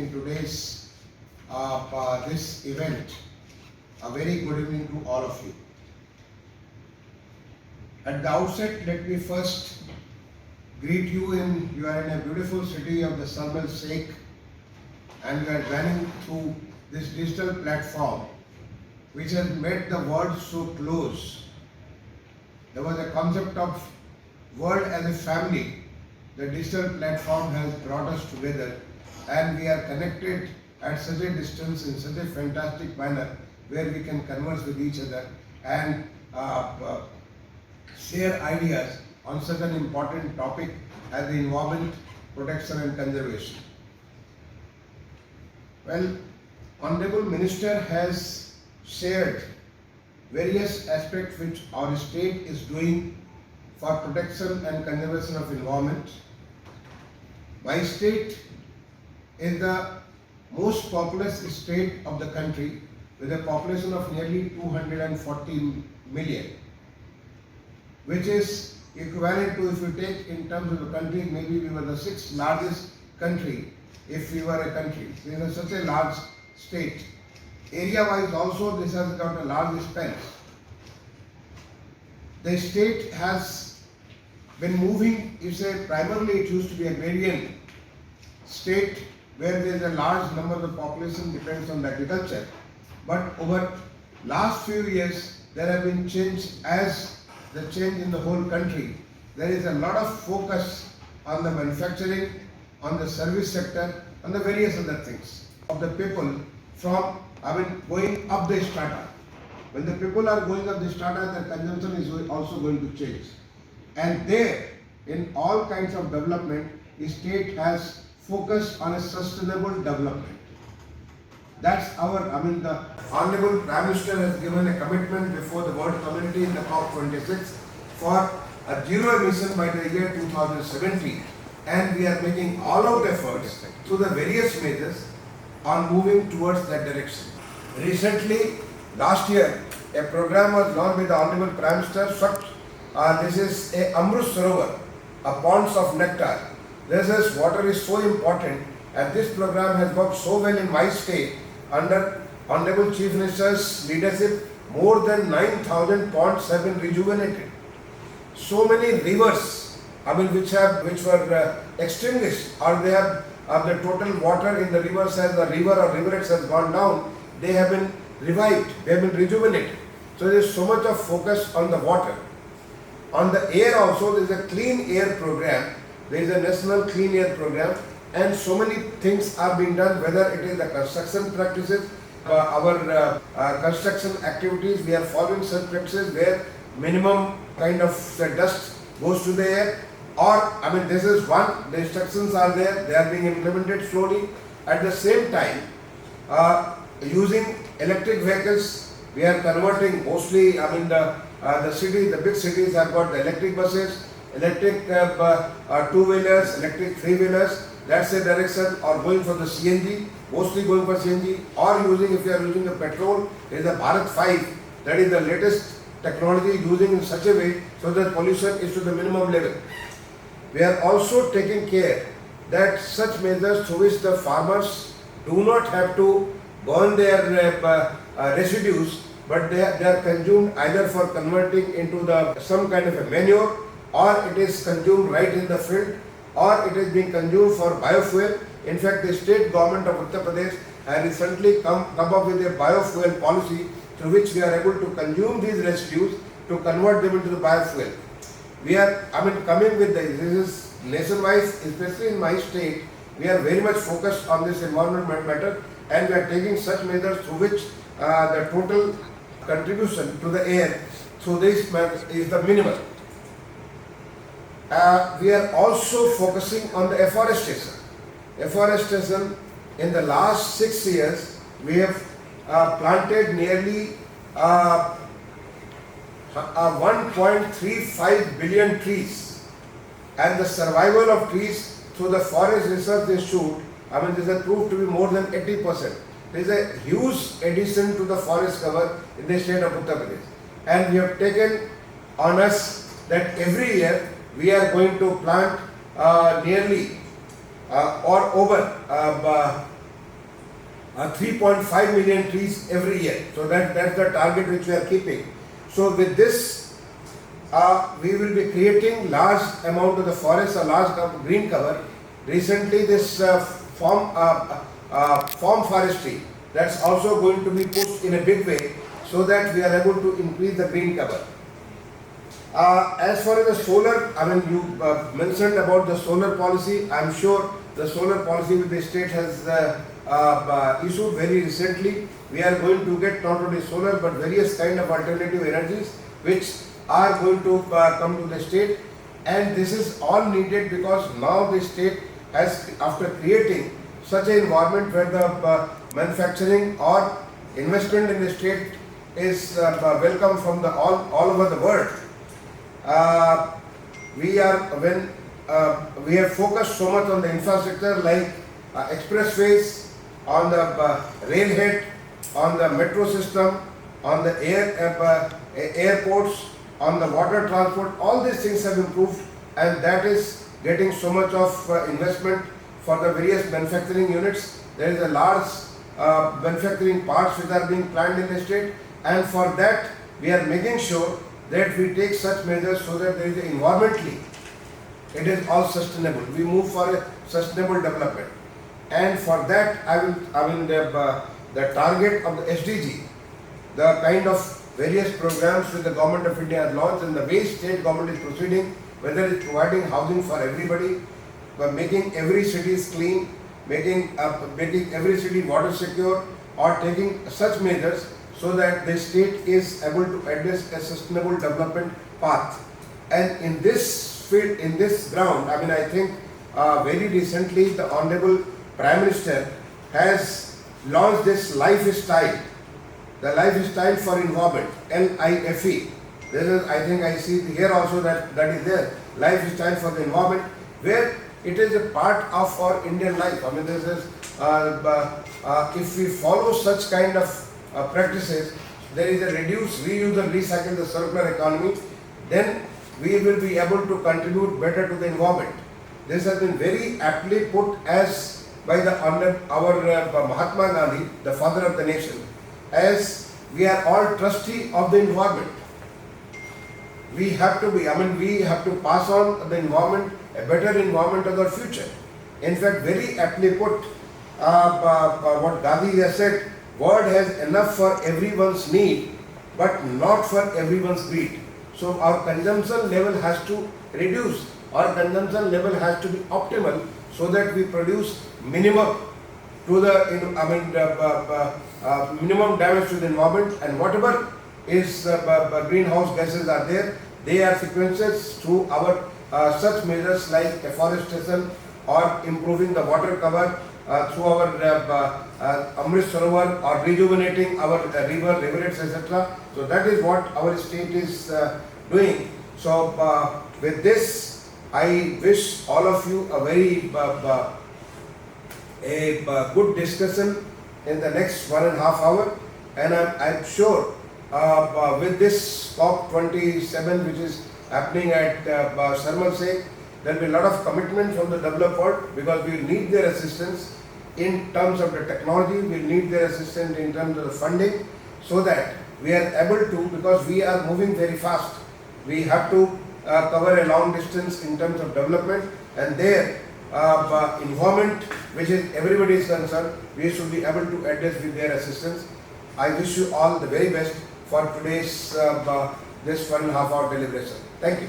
in today's this event. A very good evening to all of you. At the outset, let me first greet you you are in a beautiful city of the Sharm el-Sheikh, and you are running through this digital platform which has made the world so close. There was a concept of world as a family. The digital platform has brought us together, and we are connected at such a distance in such a fantastic manner where we can converse with each other and share ideas on such an important topic as the environment protection and conservation. Well, Honorable Minister has shared various aspects which our state is doing for protection and conservation of environment. My state is the most populous state of the country with a population of nearly 240 million, which is equivalent to, if you take in terms of the country, maybe we were the 6th largest country if we were a country. We are such a large state. Area-wise also this has got a large span. The state has been moving, primarily it used to be a agrarian state where there is a large number of the population depends on agriculture. But over last few years there have been change as the change in the whole country. There is a lot of focus on the manufacturing, on the service sector, on the various other things of the people from, going up the strata. When the people are going up the strata, their consumption is also going to change. And there, in all kinds of development, the state has focused on a sustainable development. That's our, the Honorable Prime Minister has given a commitment before the world community in the प-26 for a zero emission by the year 2070. And we are making all-out efforts through the various measures on moving towards that direction. Recently, last year, a program was launched by the Honorable Prime Minister. This is a Amrut Sarovar, a ponds of nectar. This water is so important, and this program has worked so well in my state. Under Honorable Chief Minister's leadership, more than 9,000 ponds have been rejuvenated. So many rivers, which were extinguished, or they have the total water in the rivers as the river or riverets has gone down, they have been revived, they have been rejuvenated. So there is so much of focus on the water. On the air also, there is a clean air program. There is a national clean air program, and so many things are being done, whether it is the construction practices, our construction activities. We are following such practices where minimum kind of dust goes to the air, or this is one, the instructions are there, they are being implemented slowly. At the same time, using electric vehicles, we are converting mostly, the cities, the big cities have got the electric buses, electric two-wheelers, electric three-wheelers. That's the direction, or going for the CNG, mostly going for CNG, or using, if you are using the petrol, there is a Bharat 5, that is the latest technology using in such a way so that pollution is to the minimum level. We are also taking care that such measures through which the farmers do not have to burn their residues, but they are consumed either for converting into some kind of a manure, or it is consumed right in the field, or it is being consumed for biofuel. In fact, the state government of Uttar Pradesh has recently come up with a biofuel policy through which we are able to consume these residues to convert them into the biofuel. We are coming with this is nationwide, especially in my state. We are very much focused on this environment matter, and we are taking such measures through which the total contribution to the air through this is the minimal. We are also focusing on the afforestation. Afforestation, in the last 6 years, we have planted nearly 1.35 billion trees, and the survival of trees through the forest research institute, this has proved to be more than 80%. There is a huge addition to the forest cover in the state of Uttar Pradesh, and we have taken on us that every year we are going to plant nearly or over 3.5 million trees every year. So that's the target which we are keeping. So with this, we will be creating large amount of the forest, a large green cover. Recently, this farm forestry, that's also going to be pushed in a big way, so that we are able to increase the green cover. As far as the solar, I mean, you mentioned about the solar policy. I'm sure the solar policy which the state has issued very recently. We are going to get not only solar but various kind of alternative energies which are going to come to the state, and this is all needed because now the state has, after creating such an environment where the manufacturing or investment in the state is welcome from the all over the world. We have focused so much on the infrastructure like expressways, on the railhead, on the metro system, on the airports, on the water transport. All these things have improved, and that is getting so much of investment for the various manufacturing units. There is a large manufacturing parks which are being planned in the state, and for that we are making sure that we take such measures so that there is environmentally it is all sustainable. We move for a sustainable development, and for that the target of the SDG, the kind of various programs which the government of India has launched and the way state government is proceeding, whether it's providing housing for everybody, by making every city clean, making every city water secure, or taking such measures so that the state is able to address a sustainable development path. And in this field, in this ground, I mean, I think very recently the Honorable Prime Minister has launched this lifestyle, the lifestyle for environment, LIFE. This is, I think I see here also that is there, lifestyle for the environment, where it is a part of our Indian life. I mean, this is, if we follow such kind of practices, there is a reduce, reuse and recycle, the circular economy, then we will be able to contribute better to the environment. This has been very aptly put as by our Mahatma Gandhi, the father of the nation, as we are all trustee of the environment. We have to be, I mean, we have to pass on the environment, a better environment of our future. In fact, very aptly put, what Gandhi has said, world has enough for everyone's need, but not for everyone's greed. So our consumption level has to reduce. Our consumption level has to be optimal so that we produce minimum to the, minimum damage to the environment, and whatever is greenhouse gases are there, they are sequences through our such measures like afforestation or improving the water cover through our Amrit Sarovar, or rejuvenating our river, rivulets, etc. So that is what our state is doing. So with this, I wish all of you a very good discussion in the next 1.5 hours, and I'm sure with this प-27 which is happening at Sharmal Sheikh, there will be a lot of commitment from the developed world, because we need their assistance in terms of the technology, we need their assistance in terms of the funding, so that we are able to, because we are moving very fast, we have to cover a long distance in terms of development, and their environment, which is everybody is concerned, we should be able to address with their assistance. I wish you all the very best for today's this 1.5 hour deliberation. Thank you.